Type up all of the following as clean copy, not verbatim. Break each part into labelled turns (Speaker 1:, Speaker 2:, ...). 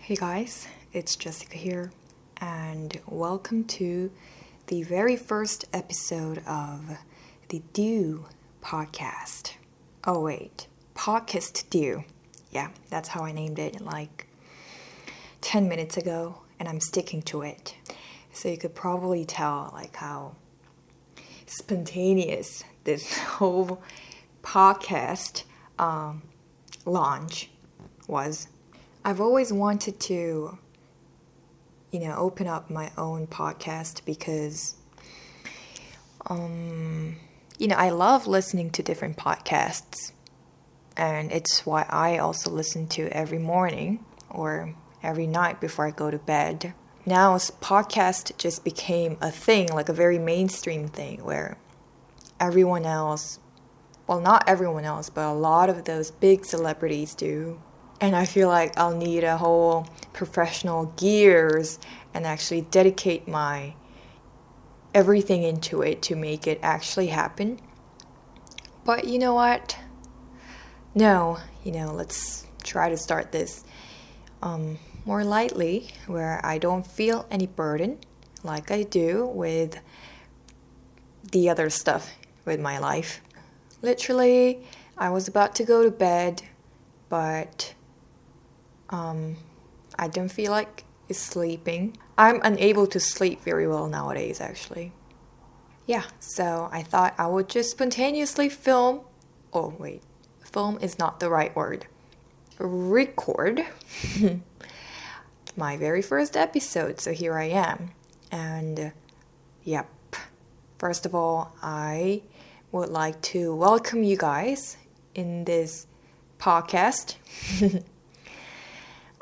Speaker 1: Hey guys, it's Jessica here, and welcome to the very first episode of the Do podcast. Oh wait, Podcast Do. Yeah, that's how I named it like 10 minutes ago, and I'm sticking to it. So you could probably tell like how spontaneous this whole podcast launch was. I've always wanted to, open up my own podcast because, I love listening to different podcasts. And it's why I also listen to every morning or every night before I go to bed. Now, podcast just became a thing, like a very mainstream thing where everyone else, well, not everyone else, but a lot of those big celebrities do. And I feel like I'll need a whole professional gears and actually dedicate my everything into it to make it actually happen. But you know what? No, let's try to start this more lightly, where I don't feel any burden like I do with the other stuff with my life. Literally, I was about to go to bed, but I don't feel like sleeping. I'm unable to sleep very well nowadays, actually. Yeah, so I thought I would just spontaneously film. Oh, wait. Film is not the right word. Record my very first episode. So here I am. And yep. First of all, I would like to welcome you guys in this podcast.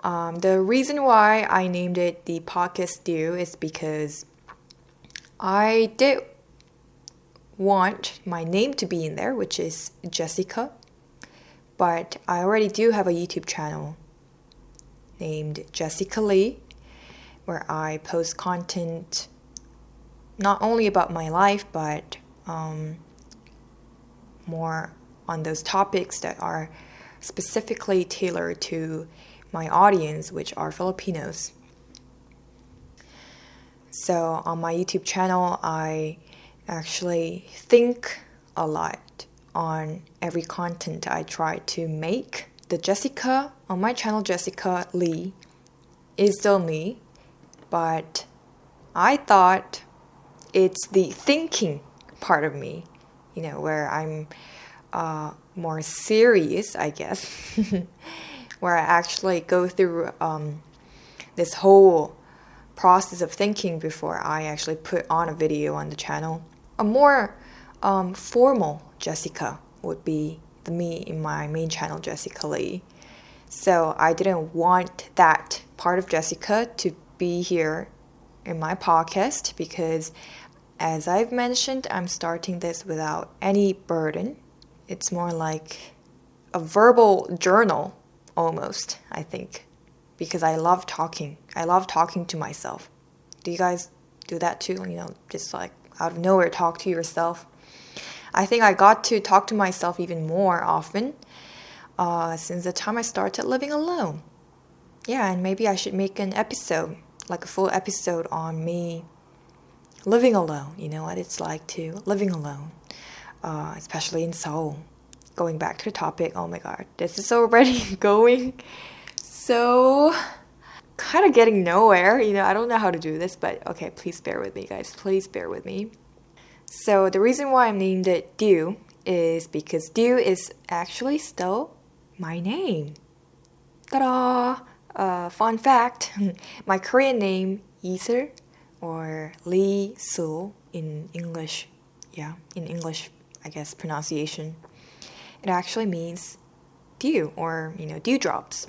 Speaker 1: The reason why I named it the Podcast Do is because I did want my name to be in there, which is Jessica. But I already do have a YouTube channel named Jessica Lee, where I post content not only about my life, but more on those topics that are specifically tailored to my audience, which are Filipinos. So on my YouTube channel, I actually think a lot on every content I try to make. The Jessica on my channel, Jessica Lee, is still me, but I thought it's the thinking part of me, where I'm more serious, I guess, where I actually go through this whole process of thinking before I actually put on a video on the channel. A more formal Jessica would be the me in my main channel, Jessica Lee. So I didn't want that part of Jessica to be here in my podcast because, as I've mentioned, I'm starting this without any burden. It's more like a verbal journal almost, I think, because I love talking. I love talking to myself. Do you guys do that too? Just like out of nowhere talk to yourself. I think I got to talk to myself even more often since the time I started living alone. Yeah, and maybe I should make an episode, like a full episode on me living alone. You know what it's like to living alone, especially in Seoul. Going back to the topic, oh my god, this is already going so kind of getting nowhere. I don't know how to do this, but okay, please bear with me, guys. Please bear with me. So the reason why I named it Do is because Do is actually still my name. Ta-da! Fun fact, my Korean name, Iser, or Lee Soo in English. Yeah, in English, I guess, pronunciation. It actually means dew, or, dewdrops.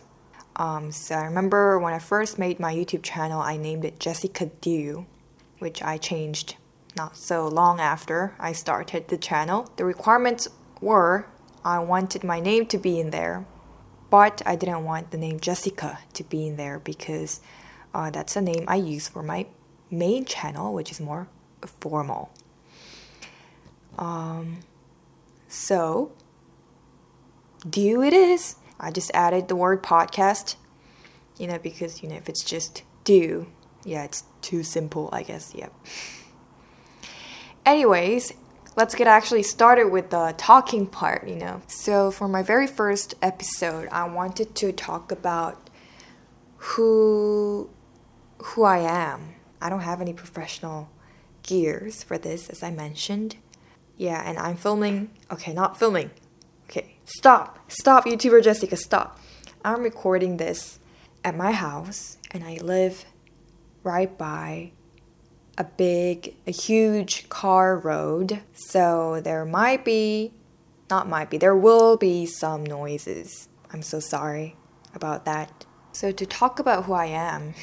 Speaker 1: So I remember when I first made my YouTube channel, I named it Jessica Dew, which I changed not so long after I started the channel. The requirements were I wanted my name to be in there, but I didn't want the name Jessica to be in there because that's the name I use for my main channel, which is more formal. So Do it is. I just added the word podcast. because, if it's just do, it's too simple, I guess, Anyways, let's get actually started with the talking part, So for my very first episode, I wanted to talk about who I am. I don't have any professional gears for this, as I mentioned. Yeah, and I'm filming. Okay, not filming. Okay, stop, YouTuber Jessica, stop. I'm recording this at my house, and I live right by a huge car road. So there will be some noises. I'm so sorry about that. So to talk about who I am,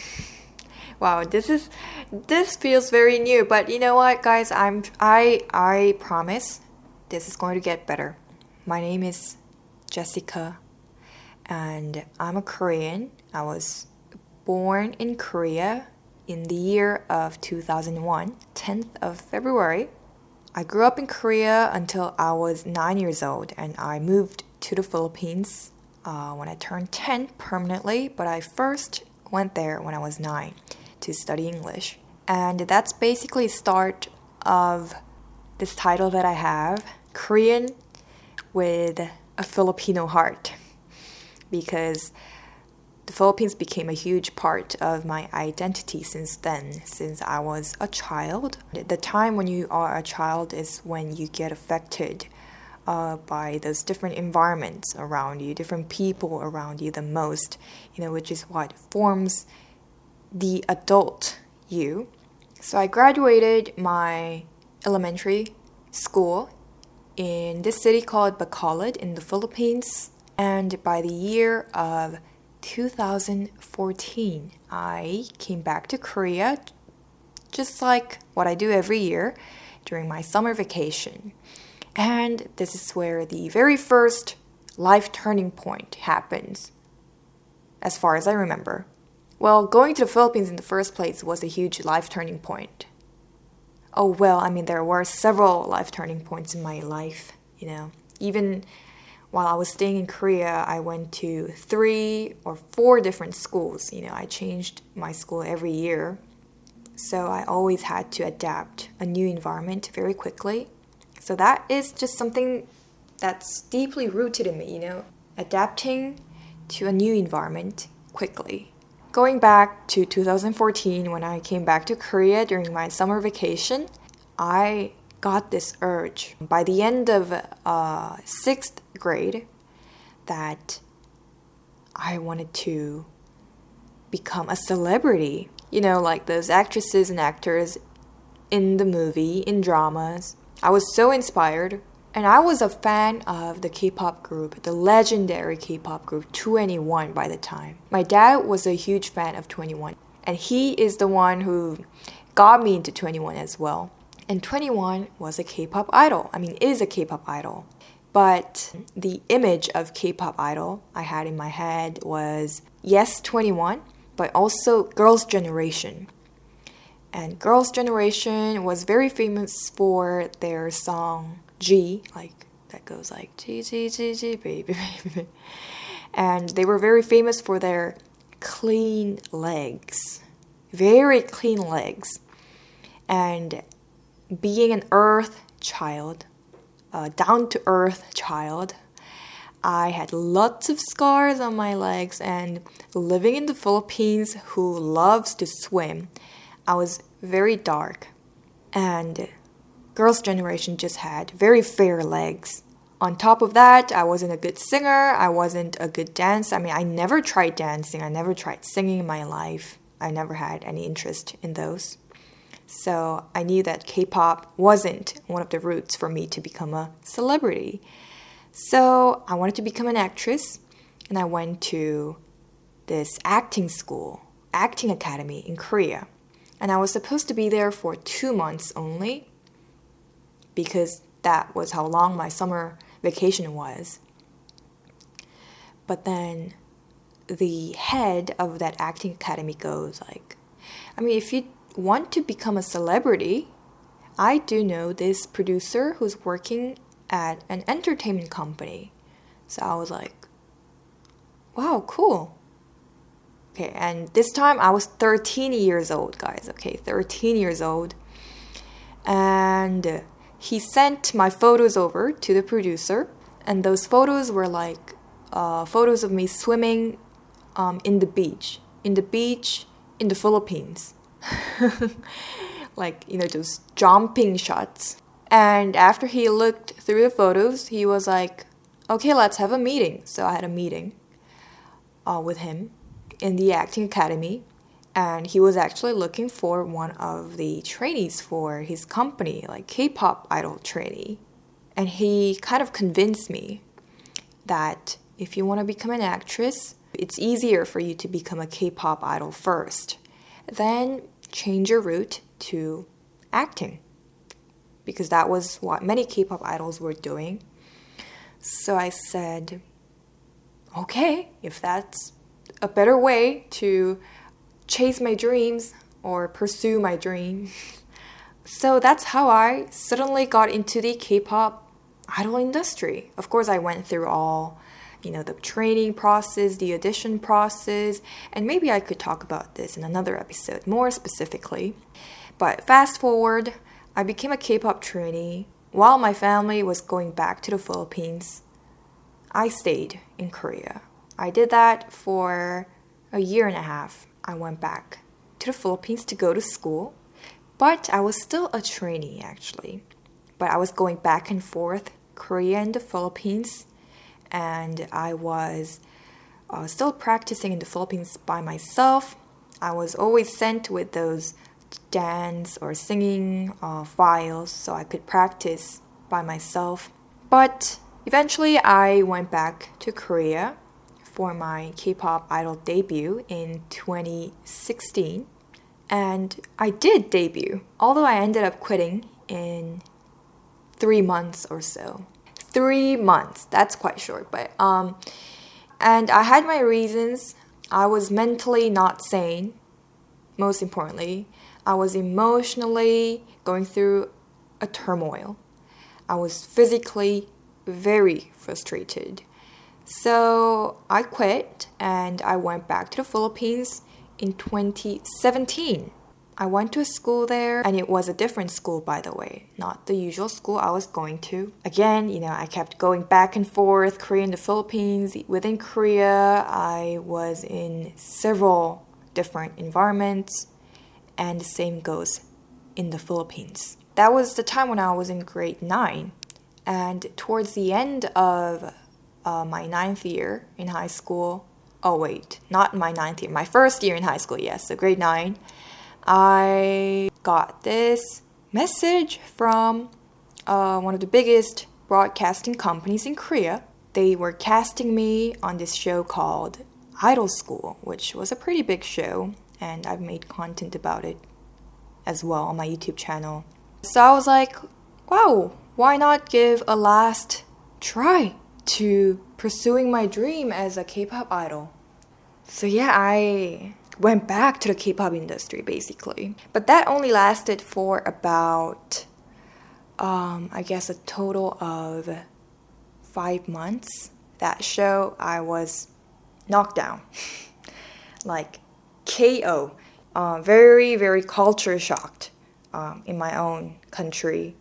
Speaker 1: wow, this feels very new, but you know what, guys, I promise this is going to get better. My name is Jessica, and I'm a Korean. I was born in Korea in the year of 2001, 10th of February. I grew up in Korea until I was 9 years old, and I moved to the Philippines when I turned 10 permanently, but I first went there when I was 9 to study English. And that's basically the start of this title that I have, Korean with a Filipino heart, because the Philippines became a huge part of my identity since I was a child. The time when you are a child is when you get affected by those different environments around you, different people around you the most, which is what forms the adult you. So I graduated my elementary school in this city called Bacolod in the Philippines, and by the year of 2014, I came back to Korea, just like what I do every year during my summer vacation. And this is where the very first life turning point happens, as far as I remember. Well, going to the Philippines in the first place was a huge life turning point. Oh, well, there were several life turning points in my life, Even while I was staying in Korea, I went to 3 or 4 different schools. I changed my school every year. So I always had to adapt a new environment very quickly. So that is just something that's deeply rooted in me, adapting to a new environment quickly. Going back to 2014, when I came back to Korea during my summer vacation, I got this urge by the end of 6th grade that I wanted to become a celebrity. Like those actresses and actors in the movie, in dramas. I was so inspired, and I was a fan of the K-pop group, the legendary K-pop group 2NE1 by the time. My dad was a huge fan of 2NE1, and he is the one who got me into 2NE1 as well. And 2NE1 was a K-pop idol. Is a K-pop idol. But the image of K-pop idol I had in my head was, yes, 2NE1, but also Girls' Generation. And Girls' Generation was very famous for their song G, that goes like G, G, G, G, baby, baby. And they were very famous for their clean legs. Very clean legs. And being an earth child, down-to-earth child, I had lots of scars on my legs, and living in the Philippines, who loves to swim, I was very dark, and Girls' Generation just had very fair legs. On top of that, I wasn't a good singer, I wasn't a good dancer. I never tried dancing, I never tried singing in my life. I never had any interest in those. So I knew that K-pop wasn't one of the routes for me to become a celebrity. So I wanted to become an actress, and I went to this acting school, acting academy in Korea. And I was supposed to be there for 2 months only, because that was how long my summer vacation was. But then the head of that acting academy goes like, if you want to become a celebrity, I do know this producer who's working at an entertainment company. So I was like, wow, cool. Okay, and this time I was 13 years old, guys. Okay, 13 years old. And he sent my photos over to the producer. And those photos were like photos of me swimming in the beach. In the Philippines. Like, those jumping shots. And after he looked through the photos, he was like, okay, let's have a meeting. So I had a meeting with him in the acting academy. And he was actually looking for one of the trainees for his company, like K-pop idol trainee. And he kind of convinced me that if you want to become an actress, it's easier for you to become a K-pop idol first. Then change your route to acting. Because that was what many K-pop idols were doing. So I said, okay, if that's a better way to chase my dreams or pursue my dreams. So that's how I suddenly got into the K-pop idol industry. Of course, I went through all, the training process, the audition process, and maybe I could talk about this in another episode more specifically. But fast forward, I became a K-pop trainee while my family was going back to the Philippines. I stayed in Korea. I did that for a year and a half. I went back to the Philippines to go to school, but I was still a trainee actually. But I was going back and forth, Korea and the Philippines, and I was still practicing in the Philippines by myself. I was always sent with those dance or singing files so I could practice by myself. But eventually I went back to Korea for my K-pop idol debut in 2016. And I did debut, although I ended up quitting in 3 months or so. 3 months, that's quite short, but and I had my reasons. I was mentally not sane, most importantly. I was emotionally going through a turmoil. I was physically very frustrated. So I quit and I went back to the Philippines in 2017. I went to a school there, and it was a different school, by the way, not the usual school I was going to. Again, I kept going back and forth, Korea and the Philippines. Within Korea, I was in several different environments, and the same goes in the Philippines. That was the time when I was in grade 9, and towards the end of my 9th year in high school, not my 9th year, my first year in high school, yes, so grade 9, I got this message from one of the biggest broadcasting companies in Korea. They were casting me on this show called Idol School, which was a pretty big show, and I've made content about it as well on my YouTube channel. So I was like, wow, why not give a last try to pursuing my dream as a K-pop idol? So yeah, I went back to the K-pop industry basically. But that only lasted for about, I guess a total of 5 months. That show, I was knocked down. Like KO. Very, very culture shocked in my own country,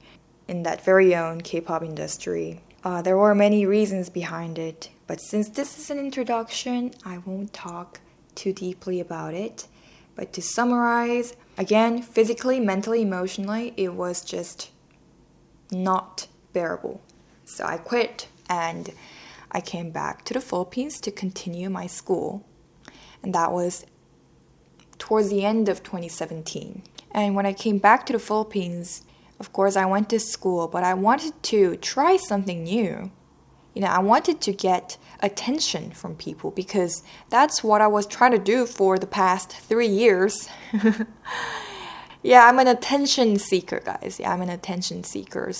Speaker 1: in that very own K-pop industry. There were many reasons behind it, but since this is an introduction, I won't talk too deeply about it. But to summarize, again, physically, mentally, emotionally, it was just not bearable. So I quit and I came back to the Philippines to continue my school. And that was towards the end of 2017. And when I came back to the Philippines, of course, I went to school, but I wanted to try something new. I wanted to get attention from people because that's what I was trying to do for the past 3 years. Yeah, I'm an attention seeker, guys. Yeah, I'm an attention seeker.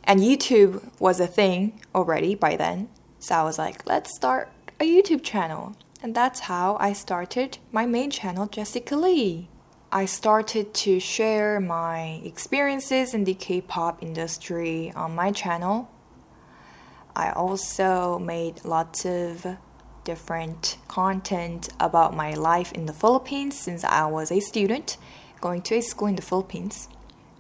Speaker 1: And YouTube was a thing already by then. So I was like, let's start a YouTube channel. And that's how I started my main channel, Jessica Lee. I started to share my experiences in the K-pop industry on my channel. I also made lots of different content about my life in the Philippines since I was a student going to a school in the Philippines.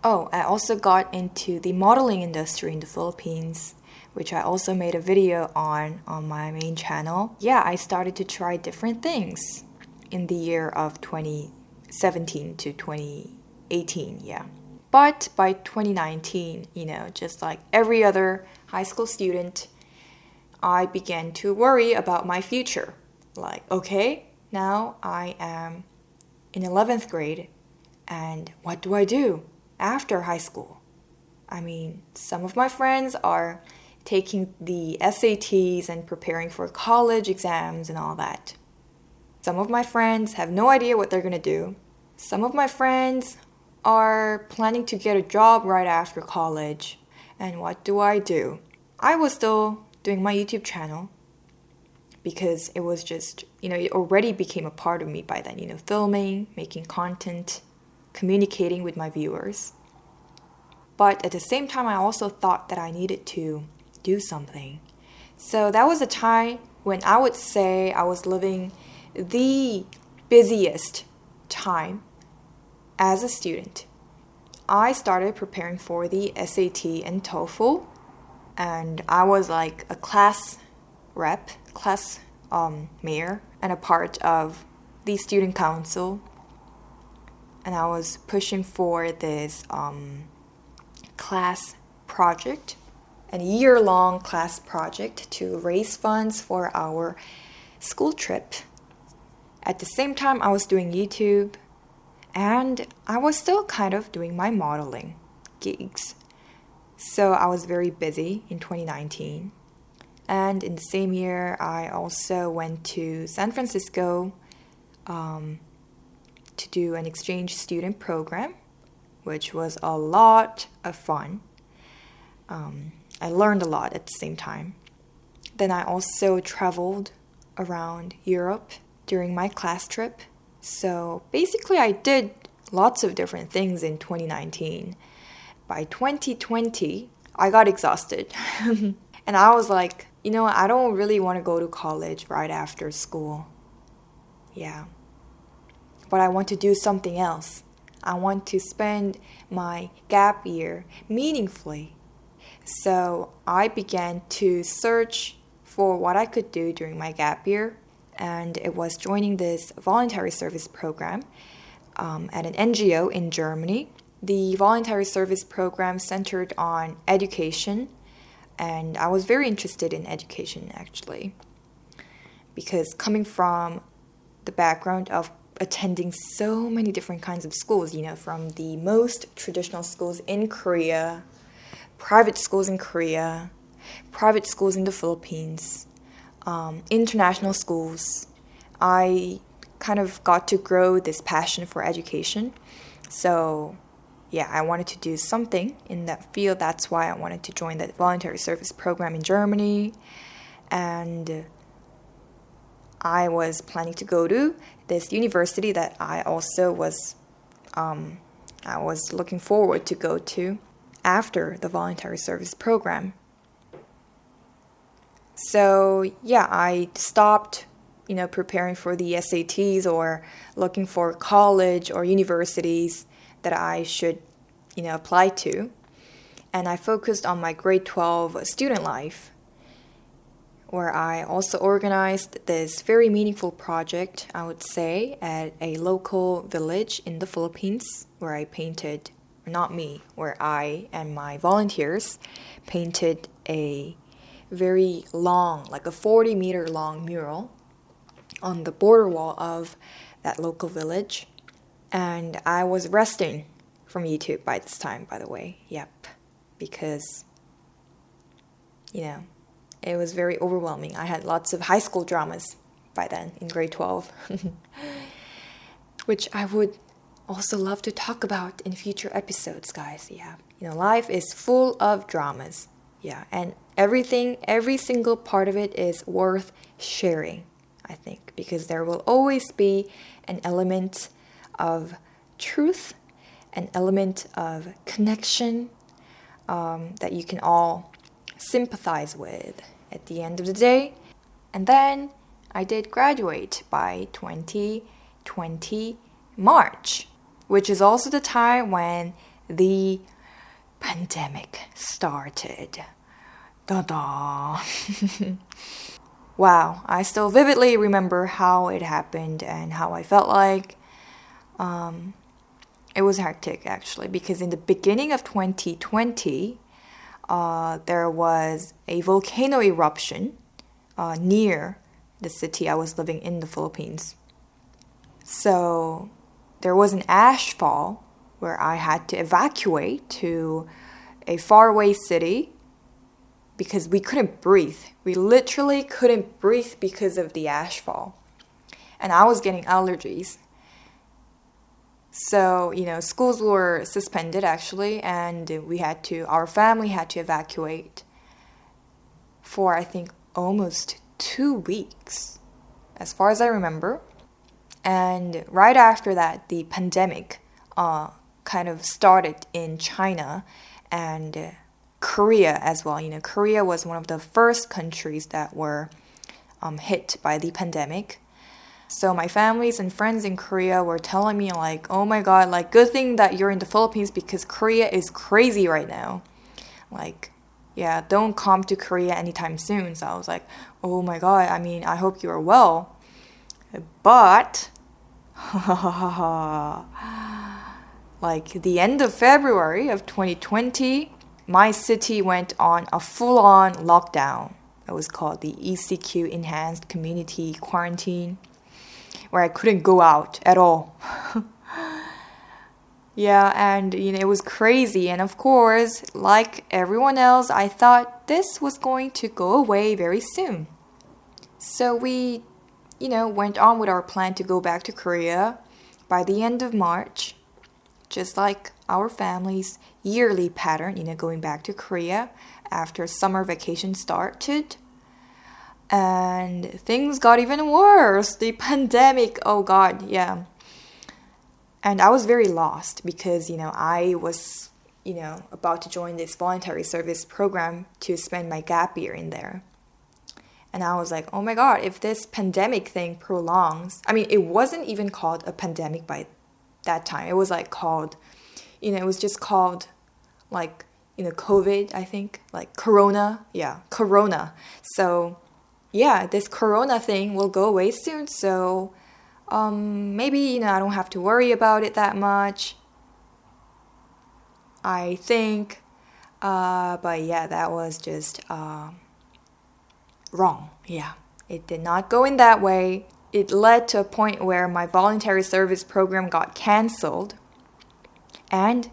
Speaker 1: Oh, I also got into the modeling industry in the Philippines, which I also made a video on my main channel. Yeah, I started to try different things in the year of 2017 to 2018, yeah. But by 2019, just like every other high school student, I began to worry about my future. Like, okay, now I am in 11th grade, and what do I do after high school? I mean, some of my friends are taking the SATs and preparing for college exams and all that. Some of my friends have no idea what they're gonna do. Some of my friends are planning to get a job right after college. And what do? I was still doing my YouTube channel because it was just, it already became a part of me by then, filming, making content, communicating with my viewers. But at the same time, I also thought that I needed to do something. So that was a time when I would say I was living the busiest time as a student. I started preparing for the SAT and TOEFL, and I was like a class rep, class mayor, and a part of the student council. And I was pushing for this class project, a year-long class project to raise funds for our school trip. At the same time, I was doing YouTube, and I was still kind of doing my modeling gigs. So I was very busy in 2019. And in the same year, I also went to San Francisco to do an exchange student program, which was a lot of fun. I learned a lot at the same time. Then I also traveled around Europe during my class trip. So basically I did lots of different things in 2019. By 2020, I got exhausted. And I was like, I don't really want to go to college right after school. Yeah. But I want to do something else. I want to spend my gap year meaningfully. So I began to search for what I could do during my gap year. And it was joining this voluntary service program at an NGO in Germany. The voluntary service program centered on education, and I was very interested in education actually, because coming from the background of attending so many different kinds of schools, from the most traditional schools in Korea, private schools in Korea, private schools in the Philippines, international schools, I kind of got to grow this passion for education. So yeah, I wanted to do something in that field. That's why I wanted to join the voluntary service program in Germany. And I was planning to go to this university that I also was looking forward to go to after the voluntary service program. So yeah, I stopped, preparing for the SATs or looking for college or universities that I should, apply to. And I focused on my grade 12 student life, where I also organized this very meaningful project, I would say, at a local village in the Philippines, where I painted, not me, where I and my volunteers painted a very long, like a 40-meter long mural on the border wall of that local village. And I was resting from YouTube by this time, by the way. Yep. Because, it was very overwhelming. I had lots of high school dramas by then in grade 12, which I would also love to talk about in future episodes, guys. Yeah. Life is full of dramas. Yeah. And every single part of it is worth sharing, I think, because there will always be an element of truth, an element of connection that you can all sympathize with at the end of the day. And then I did graduate by 2020 March, which is also the time when the pandemic started. Da-da. Wow, I still vividly remember how it happened and how I felt like. It was hectic actually, because in the beginning of 2020, there was a volcano eruption near the city I was living in the Philippines. So there was an ash fall where I had to evacuate to a faraway city because we couldn't breathe. We literally couldn't breathe because of the ash fall. And I was getting allergies. So, schools were suspended actually, and our family had to evacuate for, I think, almost 2 weeks, as far as I remember. And right after that, the pandemic kind of started in China and Korea as well. Korea was one of the first countries that were hit by the pandemic. So my families and friends in Korea were telling me like, oh my God, like good thing that you're in the Philippines because Korea is crazy right now. Like, yeah, don't come to Korea anytime soon. So I was like, oh my God, I hope you're well. But, like the end of February of 2020, my city went on a full-on lockdown. It was called the ECQ, Enhanced Community Quarantine, where I couldn't go out at all. Yeah, and it was crazy. And of course, like everyone else, I thought this was going to go away very soon. So we, went on with our plan to go back to Korea by the end of March, just like our family's yearly pattern, going back to Korea after summer vacation started. And things got even worse. The pandemic, oh God, yeah. And I was very lost because, I was, about to join this voluntary service program to spend my gap year in there. And I was like, oh my God, if this pandemic thing prolongs, it wasn't even called a pandemic by that time. It was like called, it was just called like, COVID, I think, like Corona. Yeah, Corona. So yeah, this Corona thing will go away soon. So maybe, I don't have to worry about it that much, I think. But yeah, that was just wrong. Yeah, it did not go in that way. It led to a point where my voluntary service program got canceled. And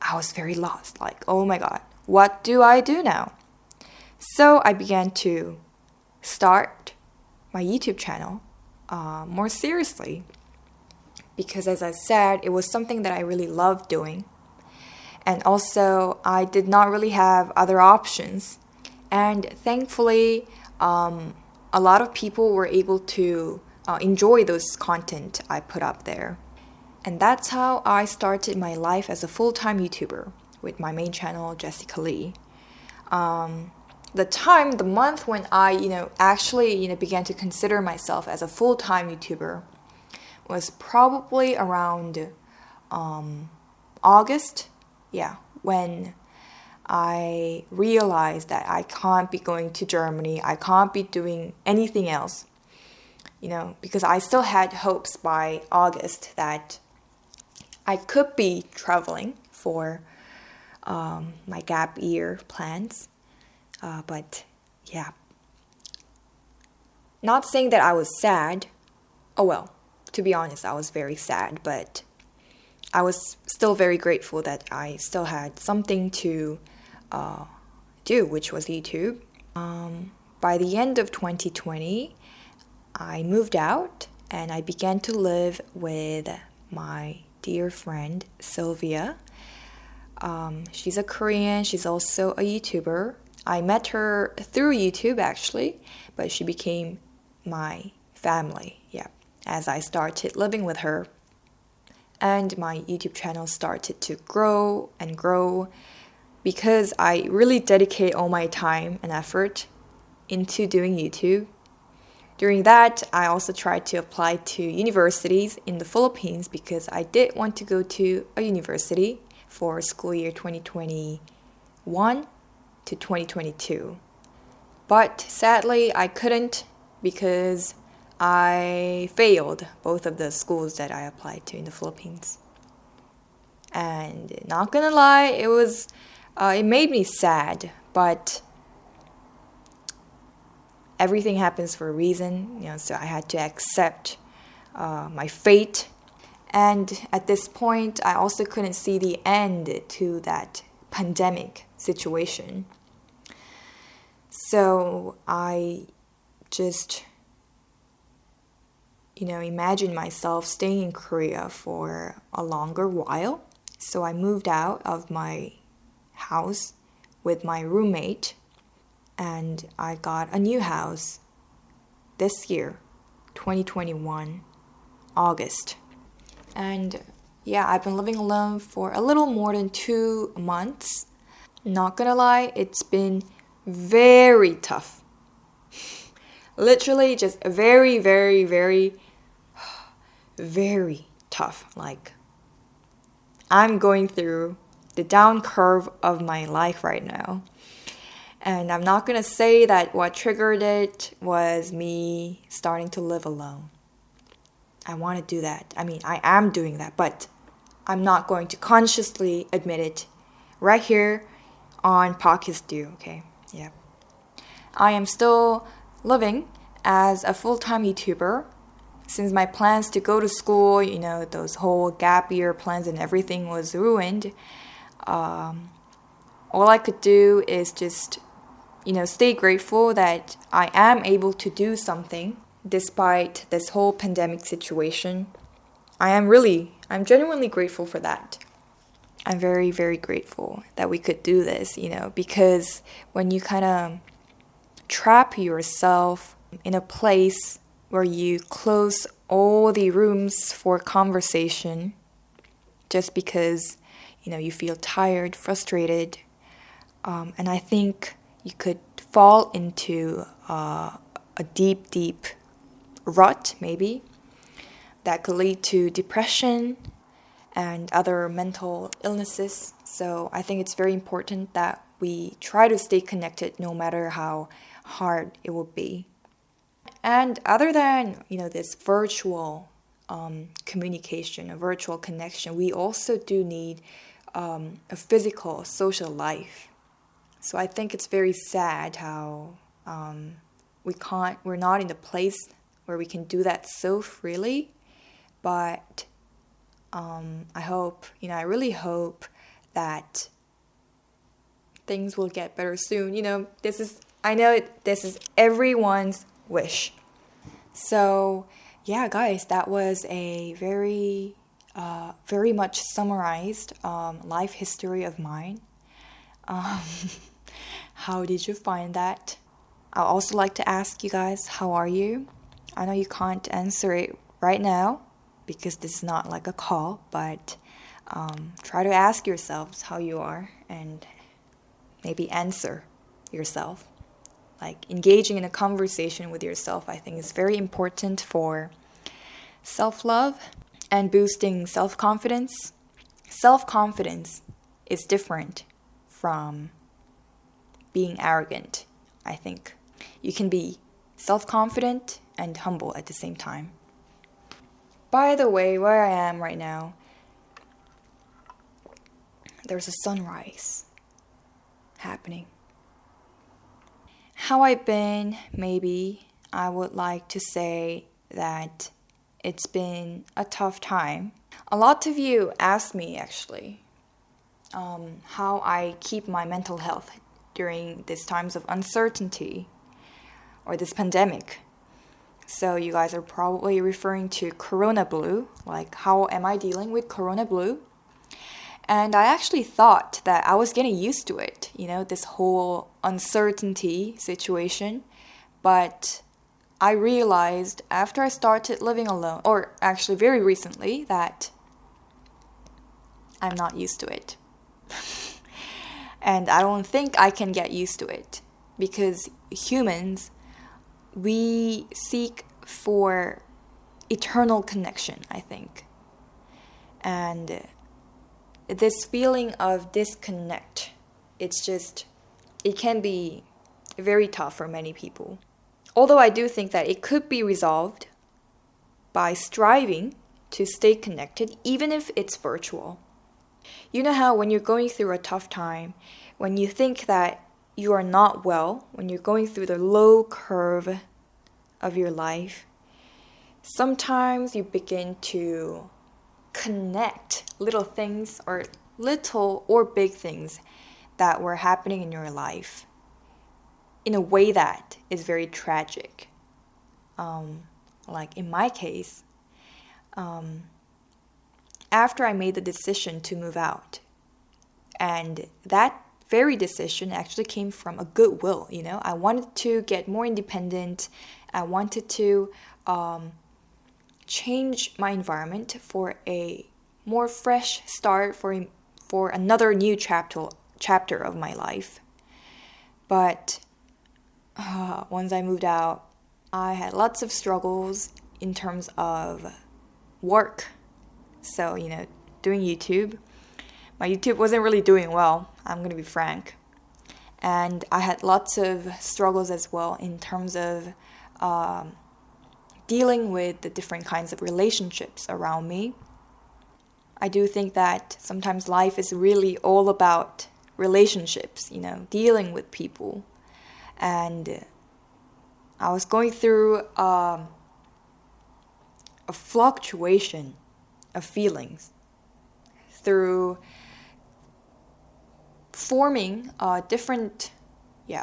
Speaker 1: I was very lost. Like, oh my God, what do I do now? So I began to start my YouTube channel more seriously, because as I said, it was something that I really loved doing, and also I did not really have other options. And thankfully, a lot of people were able to enjoy those content I put up there. And that's how I started my life as a full-time YouTuber with my main channel, Jessica Lee. The month when I, actually, began to consider myself as a full-time YouTuber was probably around August. Yeah, when I realized that I can't be going to Germany, I can't be doing anything else, because I still had hopes by August that I could be traveling for my gap year plans. But yeah, not saying that I was sad. Oh well, to be honest, I was very sad, but I was still very grateful that I still had something to do, which was YouTube. By the end of 2020, I moved out and I began to live with my dear friend Sylvia. She's a Korean, she's also a YouTuber. I met her through YouTube actually, but she became my family, as I started living with her. And my YouTube channel started to grow and grow because I really dedicate all my time and effort into doing YouTube. During that, I also tried to apply to universities in the Philippines because I did want to go to a university for school year 2021 to 2022. But sadly, I couldn't because I failed both of the schools that I applied to in the Philippines. And not gonna lie, it made me sad, but everything happens for a reason, so I had to accept my fate. And at this point, I also couldn't see the end to that pandemic situation. So I just, imagined myself staying in Korea for a longer while. So I moved out of my house with my roommate, and I got a new house this year, 2021, August. And yeah, I've been living alone for a little more than 2 months. Not gonna lie, it's been very tough. Literally just very, very, very, very tough. Like, I'm going through the down curve of my life right now. And I'm not going to say that what triggered it was me starting to live alone. I want to do that. I mean, I am doing that, but I'm not going to consciously admit it right here on Podcast Do, okay? Yeah. I am still living as a full-time YouTuber. Since my plans to go to school, those whole gap year plans and everything was ruined, all I could do is just stay grateful that I am able to do something despite this whole pandemic situation. I'm genuinely grateful for that. I'm very, very grateful that we could do this, because when you kind of trap yourself in a place where you close all the rooms for conversation just because, you feel tired, frustrated, and I think you could fall into a deep, deep rut, maybe, that could lead to depression and other mental illnesses. So I think it's very important that we try to stay connected no matter how hard it will be. And other than, this virtual communication, a virtual connection, we also do need a physical social life. So I think it's very sad how we're not in the place where we can do that so freely. But I really hope that things will get better soon. I know this is everyone's wish. So yeah, guys, that was a very, very much summarized life history of mine. How did you find that? I'd also like to ask you guys, how are you? I know you can't answer it right now because this is not like a call, but try to ask yourselves how you are and maybe answer yourself. Like, engaging in a conversation with yourself, I think, is very important for self-love and boosting self-confidence. Self-confidence is different from being arrogant, I think. You can be self-confident and humble at the same time. By the way, where I am right now, there's a sunrise happening. How I've been, maybe I would like to say that it's been a tough time. A lot of you asked me, actually, how I keep my mental health during these times of uncertainty or this pandemic. So you guys are probably referring to Corona Blue, like how am I dealing with Corona Blue? And I actually thought that I was getting used to it, this whole uncertainty situation. But I realized after I started living alone, or actually very recently, that I'm not used to it. And I don't think I can get used to it because humans, we seek for eternal connection, I think. And this feeling of disconnect, it can be very tough for many people. Although I do think that it could be resolved by striving to stay connected, even if it's virtual. You know how when you're going through a tough time, when you think that you are not well, when you're going through the low curve of your life, sometimes you begin to connect little things or big things that were happening in your life in a way that is very tragic. Like in my case, after I made the decision to move out, and that very decision actually came from a goodwill, I wanted to get more independent. I wanted to change my environment for a more fresh start, for another new chapter of my life. But once I moved out, I had lots of struggles in terms of work. So, doing YouTube. My YouTube wasn't really doing well, I'm going to be frank. And I had lots of struggles as well in terms of dealing with the different kinds of relationships around me. I do think that sometimes life is really all about relationships, dealing with people. And I was going through a fluctuation of feelings through forming different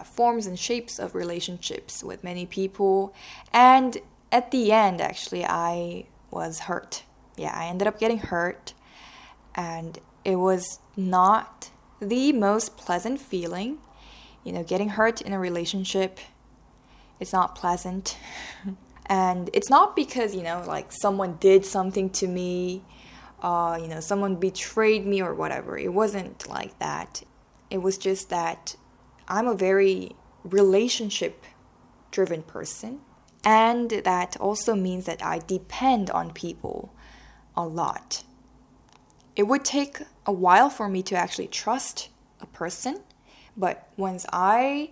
Speaker 1: forms and shapes of relationships with many people. And at the end, actually, I was hurt. I ended up getting hurt. And it was not the most pleasant feeling. Getting hurt in a relationship, it's not pleasant. And it's not because, like someone did something to me, someone betrayed me or whatever. It wasn't like that. It was just that I'm a very relationship-driven person. And that also means that I depend on people a lot. It would take a while for me to actually trust a person. But once I,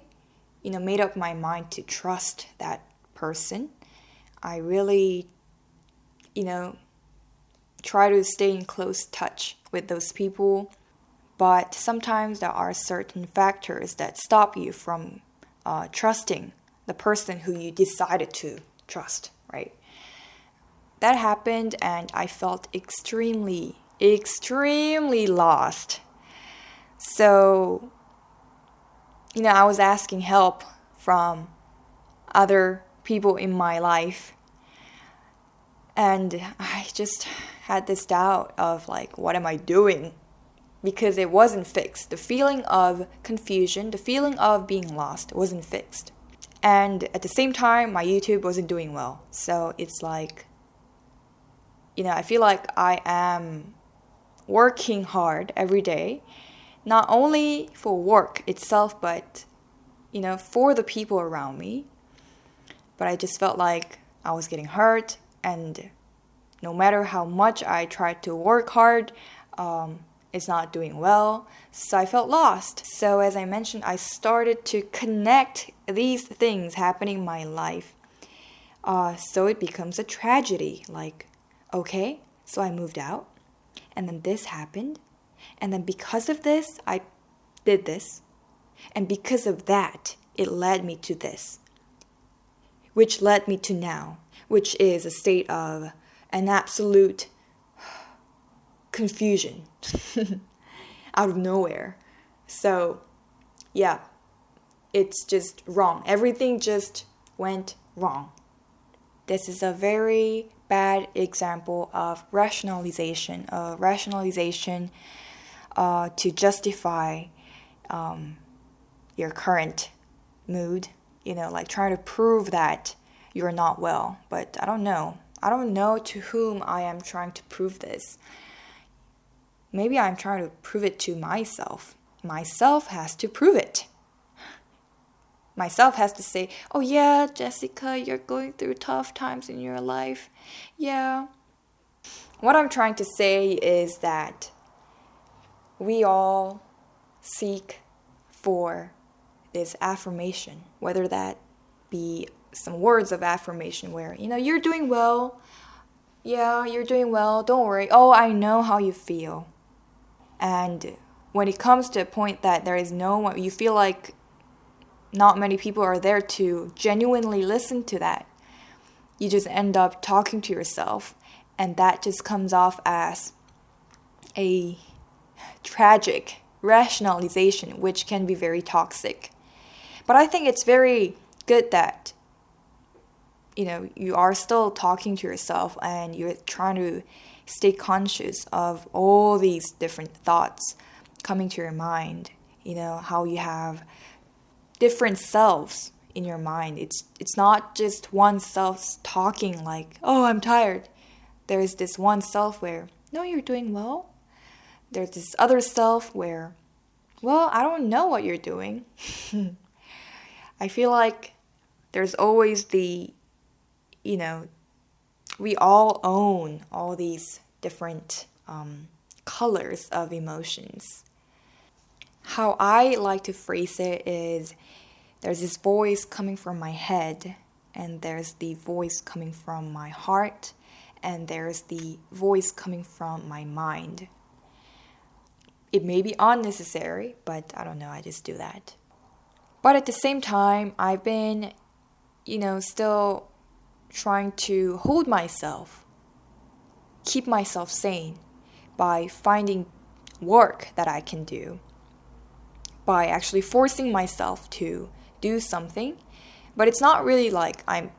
Speaker 1: made up my mind to trust that person, I really, try to stay in close touch with those people. But sometimes there are certain factors that stop you from trusting the person who you decided to trust, right? That happened and I felt extremely lost. So, I was asking help from other people in my life. And I just had this doubt of what am I doing? Because it wasn't fixed. The feeling of confusion, the feeling of being lost wasn't fixed. And at the same time, my YouTube wasn't doing well. So it's I feel like I am working hard every day, not only for work itself, but, for the people around me. But I just felt like I was getting hurt, and no matter how much I tried to work hard, it's not doing well. So I felt lost. So as I mentioned, I started to connect these things happening in my life. So it becomes a tragedy. Okay, so I moved out, and then this happened, and then because of this, I did this, and because of that, it led me to this, which led me to now, which is a state of an absolute confusion out of nowhere. So, it's just wrong. Everything just went wrong. This is a very bad example of rationalization to justify your current mood, trying to prove that you're not well. But I don't know to whom I am trying to prove this. Maybe I'm trying to prove it to myself. Myself has to prove it. myself has to say, oh yeah, Jessica, you're going through tough times in your life. Yeah. What I'm trying to say is that we all seek for this affirmation, whether that be some words of affirmation where, you're doing well. Yeah, you're doing well. Don't worry. Oh, I know how you feel. And when it comes to a point that there is no one, you feel like not many people are there to genuinely listen to that, you just end up talking to yourself, and that just comes off as a tragic rationalization, which can be very toxic. But I think it's very good that you are still talking to yourself and you're trying to stay conscious of all these different thoughts coming to your mind. How you have different selves in your mind. It's not just one self talking like, oh, I'm tired. There's this one self where, no, you're doing well. There's this other self where, well, I don't know what you're doing. I feel like there's always we all own all these different colors of emotions. How I like to phrase it is, there's this voice coming from my head, and there's the voice coming from my heart, and there's the voice coming from my mind. It may be unnecessary, but I don't know, I just do that. But at the same time, I've been, still trying to hold myself, keep myself sane by finding work that I can do, by actually forcing myself to do something. But it's not really like I'm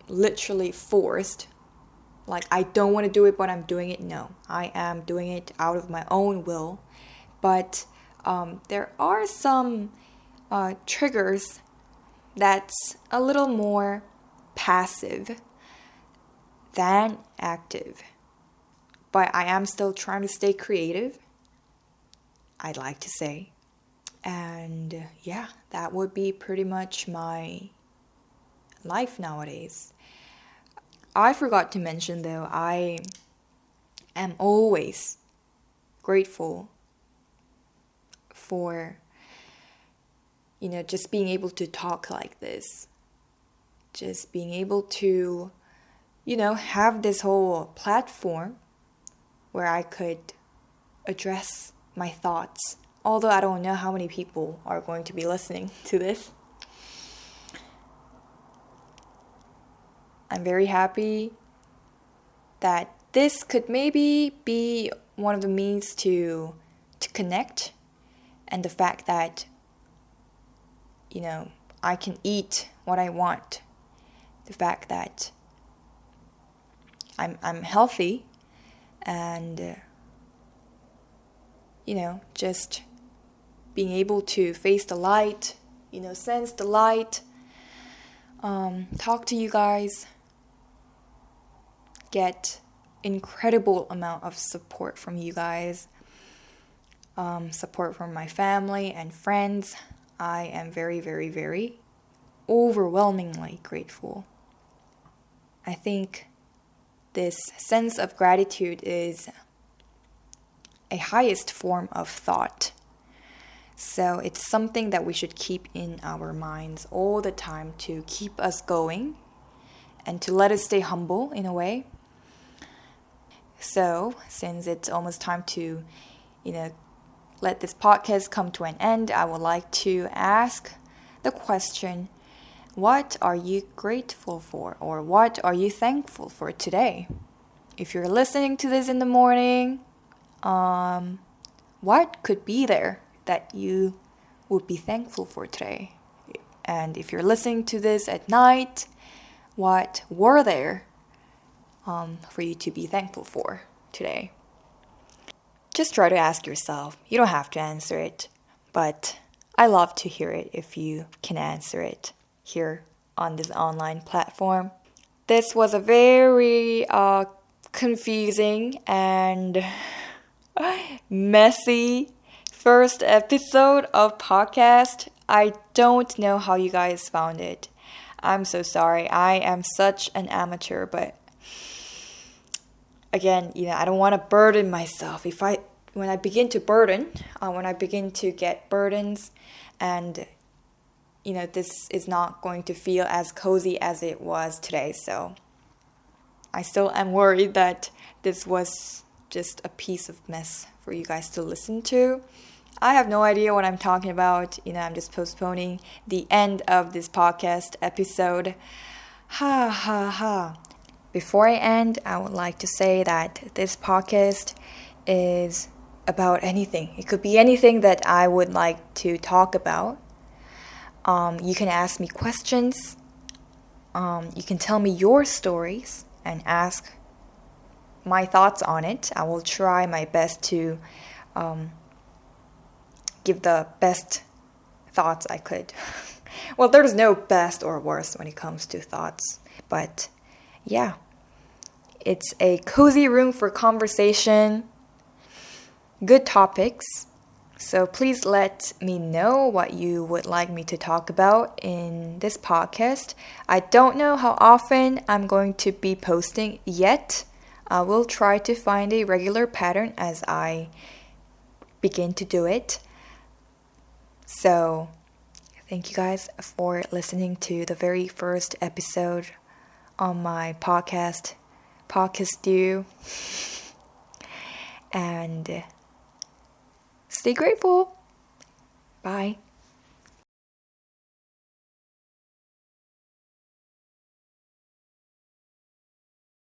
Speaker 1: literally forced, like I don't want to do it but I'm doing it. No, I am doing it out of my own will. But there are some triggers that's a little more passive than active. But I am still trying to stay creative, I'd like to say. And yeah, that would be pretty much my life nowadays. I forgot to mention though, I am always grateful for, just being able to talk like this. Just being able to, have this whole platform where I could address my thoughts. Although I don't know how many people are going to be listening to this. I'm very happy that this could maybe be one of the means to connect, and the fact that, I can eat what I want. The fact that I'm healthy, and just being able to face the light, sense the light, talk to you guys, get incredible amount of support from you guys, support from my family and friends. I am very, very, very overwhelmingly grateful. I think this sense of gratitude is a highest form of thought. So it's something that we should keep in our minds all the time to keep us going and to let us stay humble in a way. So since it's almost time to, let this podcast come to an end, I would like to ask the question, what are you grateful for, or what are you thankful for today? If you're listening to this in the morning, what could be there that you would be thankful for today? And if you're listening to this at night, what were there for you to be thankful for today? Just try to ask yourself. You don't have to answer it, but I love to hear it if you can answer it here on this online platform. This was a very confusing and messy first episode of podcast. I don't know how you guys found it. I'm so sorry. I am such an amateur, but again, I don't want to burden myself. When I begin to get burdens, and this is not going to feel as cozy as it was today. So I still am worried that this was just a piece of mess for you guys to listen to. I have no idea what I'm talking about. I'm just postponing the end of this podcast episode. Ha ha ha. Before I end, I would like to say that this podcast is about anything. It could be anything that I would like to talk about. You can ask me questions. You can tell me your stories and ask my thoughts on it. I will try my best to give the best thoughts I could. Well, there's no best or worst when it comes to thoughts, but yeah, it's a cozy room for conversation, good topics. So please let me know what you would like me to talk about in this podcast. I don't know how often I'm going to be posting yet. I will try to find a regular pattern as I begin to do it. So, thank you guys for listening to the very first episode on my podcast due. And stay grateful. Bye.